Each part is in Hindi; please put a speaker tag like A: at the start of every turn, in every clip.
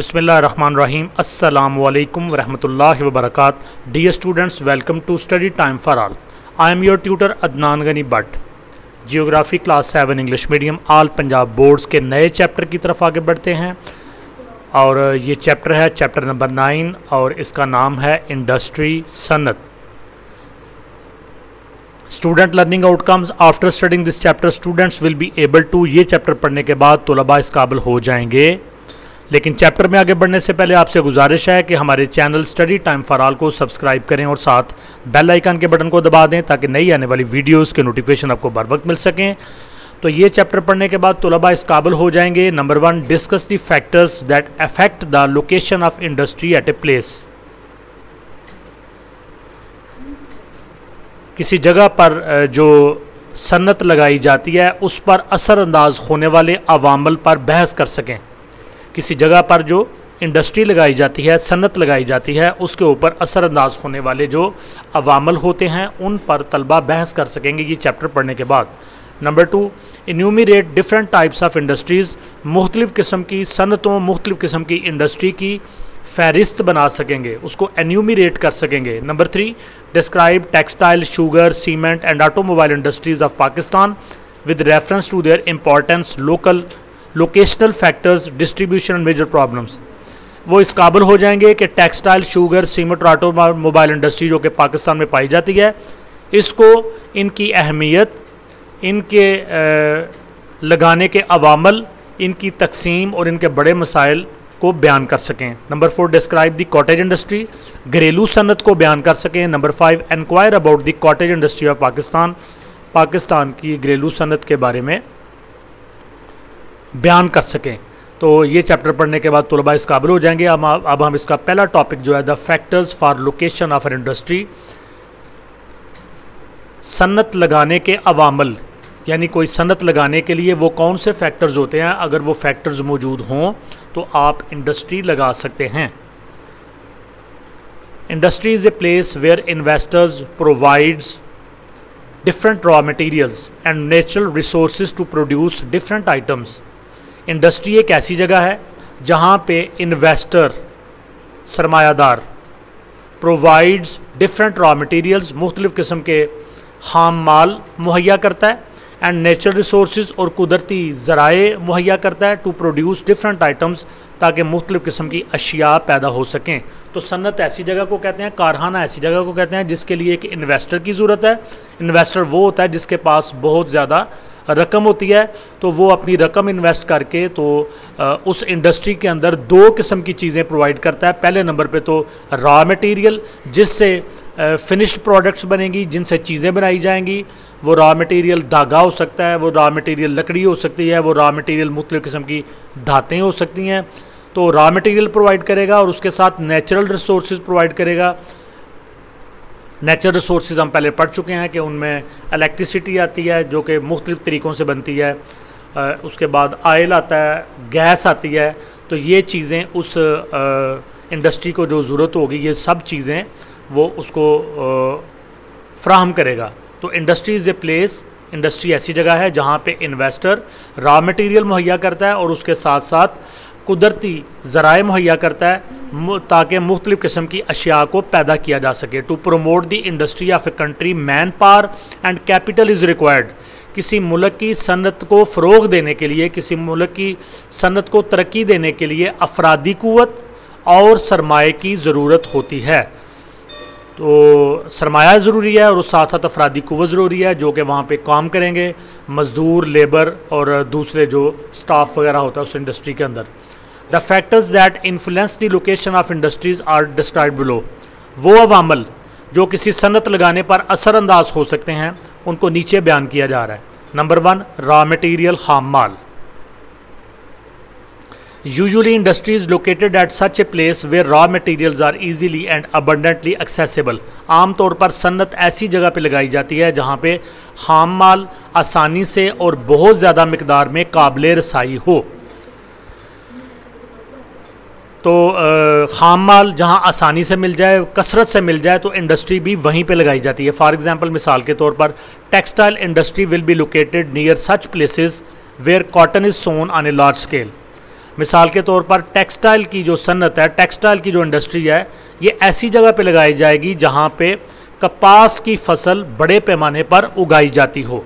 A: बिस्मिल्लाहिर्रहमानिर्रहीम अस्सलामुअलैकुम वरहमतुल्लाहि वबरकातुहू। Dear students, welcome to study time for all. I am your tutor Adnan Ghani Bhatt. Geography class 7 English medium all Punjab boards के नए चैप्टर की तरफ आगे बढ़ते हैं और ये चैप्टर है चैप्टर नंबर 9 और इसका नाम है इंडस्ट्री सनत। Student learning outcomes after studying this chapter students will be able to, ये चैप्टर पढ़ने के बाद तलबा इस काबिल हो जाएंगे। लेकिन चैप्टर में आगे बढ़ने से पहले आपसे गुजारिश है कि हमारे channel study time for all को सब्सक्राइब करें और साथ बेल आइकन के बटन को दबा दें ताकि नई आने वाली वीडियोस के नोटिफिकेशन आपको बर वक्त मिल सकें। तो ये चैप्टर पढ़ने के बाद तलबा इस काबिल हो जाएंगे। Number 1, discuss the factors that affect the location of industry at a place. किसी जगह पर जो सन्नत लगाई जाती है उस पर असरअंदाज होने वाले अवामल पर बहस कर सकें। किसी जगह पर जो इंडस्ट्री लगाई जाती है, सन्नत लगाई जाती है, उसके ऊपर असरअंदाज होने वाले जो अवामल होते हैं उन पर तलबा बहस कर सकेंगे ये चैप्टर पढ़ने के बाद। Number 2, enumerate different types of industries. मुख्तलिफ़ किस्म की सनतों, मुख्तलिफ़ किस्म की इंडस्ट्री की फ़हरिस्त बना सकेंगे, उसको एन्यूमरेट कर सकेंगे। Number 3, describe textile, sugar, cement and automobile industries of Pakistan with reference to their importance, locational factors, distribution and major problems. वो इस काबिल हो जाएंगे कि टेक्सटाइल, शुगर, सीमेंट और ऑटोमोबाइल इंडस्ट्री जो कि पाकिस्तान में पाई जाती है, इसको, इनकी अहमियत, इनके लगाने के अवामल, इनकी तकसीम और इनके बड़े मसाइल को बयान कर सकें। Number 4, describe the cottage industry, घरेलू सनत को बयान कर सकें। Number 5, enquire about the cottage industry of Pakistan, Pakistan की घरेलू सनत के बारे में बयान कर सकें। तो ये चैप्टर पढ़ने के बाद तलबा इस काबिल हो जाएंगे। अब हम इसका पहला टॉपिक जो है the factors for location of an industry, सन्नत लगाने के अवामल, यानी कोई सन्नत लगाने के लिए वो कौन से फैक्टर्स होते हैं, अगर वो फैक्टर्स मौजूद हों तो आप इंडस्ट्री लगा सकते हैं। Industry is a place where investors provides different raw materials and natural resources to produce different items। Industry एक ऐसी जगह है जहाँ पे इन्वेस्टर, सरमायादार, प्रोवाइड्स डिफरेंट रॉ मटेरियल्स, मुख्तलिफ़ किस्म के खाम माल मुहैया करता है, एंड नेचुरल रिसोर्स और कुदरती ज़राए मुहैया करता है टू प्रोड्यूस डिफरेंट आइटम्स, ताकि मुख्तलिफ़ किस्म की अशिया पैदा हो सकें। तो सन्नत ऐसी जगह को कहते हैं, कारखाना ऐसी जगह को कहते हैं जिसके लिए एक इन्वेस्टर की ज़रूरत है। इन्वेस्टर वो होता है जिसके पास बहुत ज़्यादा रकम होती है, तो वो अपनी रकम इन्वेस्ट करके तो उस इंडस्ट्री के अंदर दो किस्म की चीज़ें प्रोवाइड करता है। पहले नंबर पे तो रॉ मटेरियल, जिससे फिनिश्ड प्रोडक्ट्स बनेंगी, जिनसे चीज़ें बनाई जाएंगी। वो रॉ मटेरियल धागा हो सकता है, वो रॉ मटेरियल लकड़ी हो सकती है, वो रॉ मटेरियल मुख्तलिफ़ किस्म की धातें हो सकती हैं। तो रॉ मटेरियल प्रोवाइड करेगा और उसके साथ नेचुरल रिसोर्स प्रोवाइड करेगा। नेचुरल रिसोर्स हम पहले पढ़ चुके हैं कि उनमें इलेक्ट्रिसिटी आती है जो कि मुख्तलिफ़ तरीक़ों से बनती है, उसके बाद ऑयल आता है, गैस आती है। तो ये चीज़ें उस इंडस्ट्री को जो ज़रूरत होगी, ये सब चीज़ें वो उसको फ्राहम करेगा। तो industry is a place, industry ऐसी जगह है जहाँ पे इन्वेस्टर रॉ मटेरियल मुहैया करता है और उसके साथ साथ कुदरती ज़राए मुहैया करता है ताकि मुख्तलिफ़ किस्म की अशिया को पैदा किया जा सके। To promote the industry of a country manpower and capital is required. किसी मुल्क की सनत को फ़रोग़ देने के लिए, किसी मुल्क की सनत को तरक्की देने के लिए अफरादी क़ुव्वत और सरमाए की ज़रूरत होती है। तो सरमाया ज़रूरी है और उस साथ साथ अफरादी क़ुव्वत ज़रूरी है जो कि वहाँ पे काम करेंगे, मज़दूर, लेबर और दूसरे जो स्टाफ वगैरह होता है उस इंडस्ट्री के अंदर। The factors that influence the location of industries are described below. वो अवामल जो किसी सनत लगाने पर असरअंदाज हो सकते हैं उनको नीचे बयान किया जा रहा है। नंबर 1, रॉ मटेरियल, खाम माल। Usually industries located at such a place where raw materials are easily and abundantly accessible। आम तौर पर सन्नत ऐसी जगह पे लगाई जाती है जहाँ पे खाम माल आसानी से और बहुत ज़्यादा मिकदार में काबिल रसाई हो। तो खाम माल जहाँ आसानी से मिल जाए, कसरत से मिल जाए, तो इंडस्ट्री भी वहीं पे लगाई जाती है। फॉर एग्जांपल, मिसाल के तौर पर textile industry will be located near such places where cotton is sown on a large scale. मिसाल के तौर पर टेक्सटाइल की जो सनत है, टेक्सटाइल की जो इंडस्ट्री है, ये ऐसी जगह पे लगाई जाएगी जहाँ पे कपास की फसल बड़े पैमाने पर उगाई जाती हो,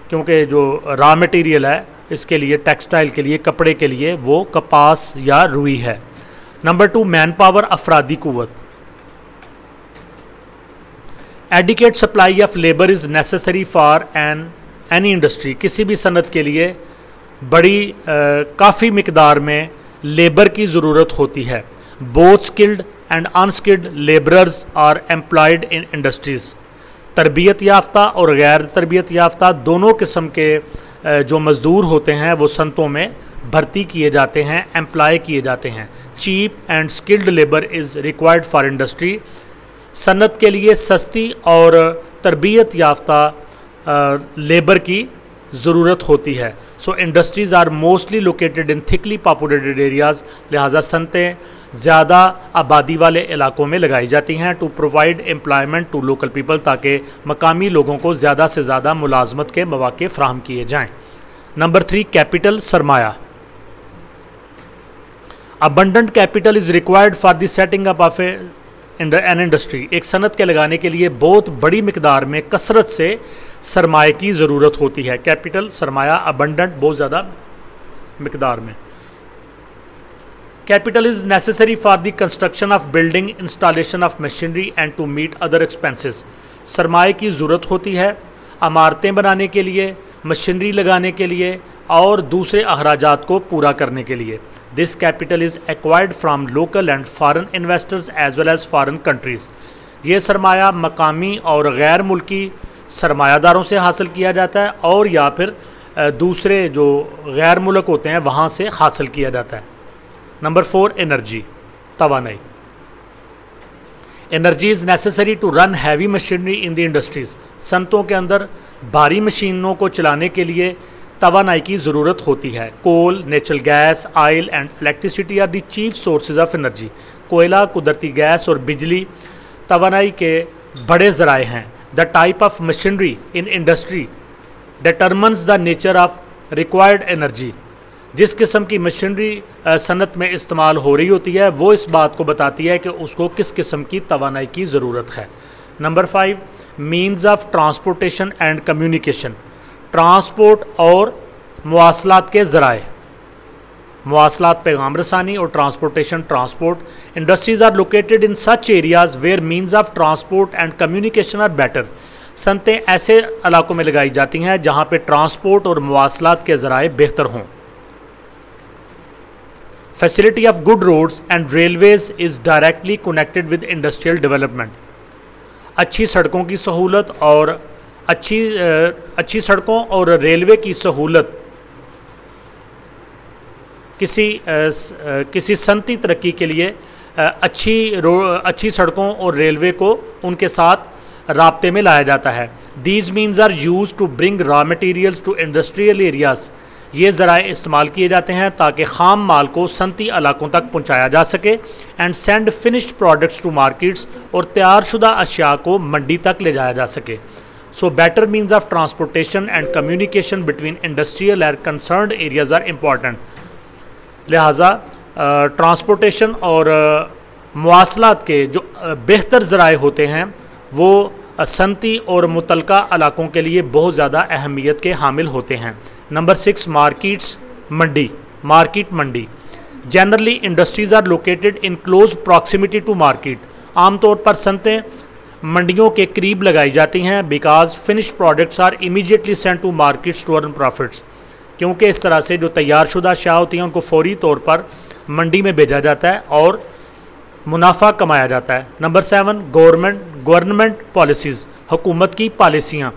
A: क्योंकि जो रॉ मटेरियल है इसके लिए, टेक्सटाइल के लिए, कपड़े के लिए, वो कपास या रुई है। नंबर 2, मैन पावर, अफरादी कुव्वत। Adequate supply of labour is necessary for any industry. किसी भी सनत के लिए बड़ी काफ़ी मिकदार में लेबर की ज़रूरत होती है। Both skilled and unskilled labourers are employed in industries. तरबियत याफ्ता और गैर तरबियत याफ्ता दोनों किस्म के जो मज़दूर होते हैं वो सनतों में भर्ती किए जाते हैं, एम्प्लॉय किए जाते हैं। Cheap and skilled labour is required for industry. सनत के लिए सस्ती और तरबियत याफ्ता लेबर की ज़रूरत होती है। So industries are mostly located in thickly populated areas. लिहाजा सनतें ज़्यादा आबादी वाले इलाकों में लगाई जाती हैं to provide employment to local people, ताकि मकामी लोगों को ज़्यादा से ज़्यादा मुलाजमत के मौके फ़राहम किए जाएँ। नंबर 3, कैपिटल, सरमाया। Abundant capital is required for the setting up of an industry. एक सनत के लगाने के लिए बहुत बड़ी मिकदार में कसरत से सरमाए की ज़रूरत होती है। कैपिटल, सरमाया, अबंडेंट, बहुत ज़्यादा मिकदार में। Capital is necessary for the construction of building, installation of machinery and to meet other expenses. सरमाए की ज़रूरत होती है इमारतें बनाने के लिए, मशीनरी लगाने के लिए और दूसरे अखराजात को पूरा करने के लिए। This capital is acquired from local and foreign investors as well as foreign countries. ये सरमाया मकामी और गैर मुल्की सरमायादारों से हासिल किया जाता है और या फिर दूसरे जो गैर मुल्क होते हैं वहाँ से हासिल किया जाता है। नंबर 4, एनर्जी, तवानाई। Energy is necessary to run heavy machinery in the industries. सनतों के अंदर भारी मशीनों को चलाने के लिए तवानाई की ज़रूरत होती है। Coal, natural gas, oil and electricity are the chief sources of energy. कोयला, कुदरती गैस और बिजली तवानाई के बड़े ज़राए हैं। The type of machinery in industry determines the nature of required energy. जिस किस्म की मशीनरी सनत में इस्तेमाल हो रही होती है वो इस बात को बताती है कि उसको किस किस्म की तवानाई की ज़रूरत है। Number 5, means of transportation and communication. Transport और मवासलात के ज़राए। मवासलात पैगाम रसानी और transportation transport. Industries are located in such areas where means of transport and communication are better. सनतें ऐसे इलाकों में लगाई जाती हैं जहाँ पे ट्रांसपोर्ट और मवासलात के ज़राए बेहतर हों। Facility of good roads and railways is directly connected with industrial development. अच्छी सड़कों की सहूलत और अच्छी सड़कों और रेलवे की सहूलत किसी सनती तरक्की के लिए अच्छी सड़कों और रेलवे को उनके साथ राब्ते में लाया जाता है। These means are use to bring raw materials to industrial areas. ये ज़राए इस्तेमाल किए जाते हैं ताकि ख़ाम माल को सनती इलाकों तक पहुँचाया जा सके and send finished products to markets, और तैयारशुदा अशिया को मंडी तक ले जाया जा सके। So better means of transportation and communication between industrial and concerned areas are important. लिहाजा ट्रांसपोर्टेशन और मवासलात के जो बेहतर ज़राए होते हैं वो सनती और मुतलका इलाकों के लिए बहुत ज़्यादा अहमियत के हामिल होते हैं। नंबर 6, मार्केट्स, मंडी, मार्केट, मंडी। Generally industries are located in close proximity to market. आमतौर पर सनतें मंडियों के करीब लगाई जाती हैं because finish products are immediately sent to markets to earn profits. क्योंकि इस तरह से जो तैयारशुदा अशिया होती हैं उनको फौरी तौर पर मंडी में भेजा जाता है और मुनाफा कमाया जाता है। नंबर 7, गवर्नमेंट पॉलिसीज़, हुकूमत की पॉलिसियाँ।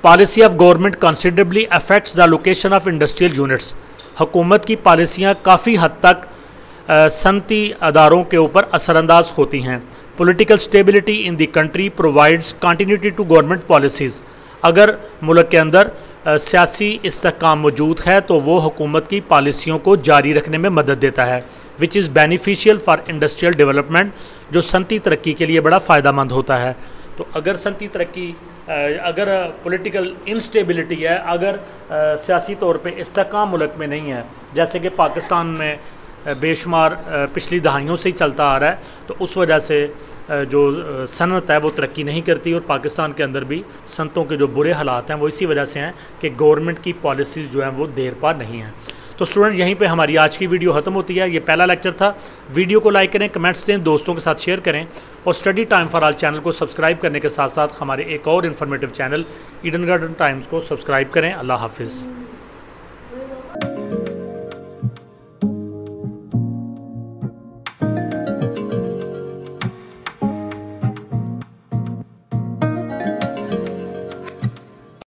A: Policy of government considerably affects the location of industrial units. हुकूमत की पॉलिसियाँ काफ़ी हद तक सनती अदारों के ऊपर असरअंदाज होती हैं। Political stability in the country provides continuity to government policies. अगर मुल्क के अंदर सियासी इस्तेहकाम मौजूद है तो वो हुकूमत की पॉलिसियों को जारी रखने में मदद देता है, which is beneficial for industrial development, जो सनती तरक्की के लिए बड़ा फ़ायदा मंद होता है। तो अगर सनती तरक्की, अगर पॉलिटिकल इंस्टेबिलिटी है, अगर सियासी तौर पे इस्तेहकाम मुल्क में नहीं है, जैसे कि पाकिस्तान में बेशुमार पिछली दहाइयों से ही चलता आ रहा है, तो उस वजह से जो सनत है वो तरक्की नहीं करती, और पाकिस्तान के अंदर भी सनतों के जो बुरे हालात हैं वो इसी वजह से हैं कि गवर्नमेंट की पॉलिसीज़ जो हैं वो देर पा नहीं हैं। तो स्टूडेंट, यहीं पे हमारी आज की वीडियो ख़त्म होती है। ये पहला लेक्चर था। वीडियो को लाइक करें, कमेंट्स दें, दोस्तों के साथ शेयर करें, और study time for all channel को सब्सक्राइब करने के साथ साथ हमारे एक और informative channel Eden garden times को सब्सक्राइब करें। अल्लाह हाफिज़।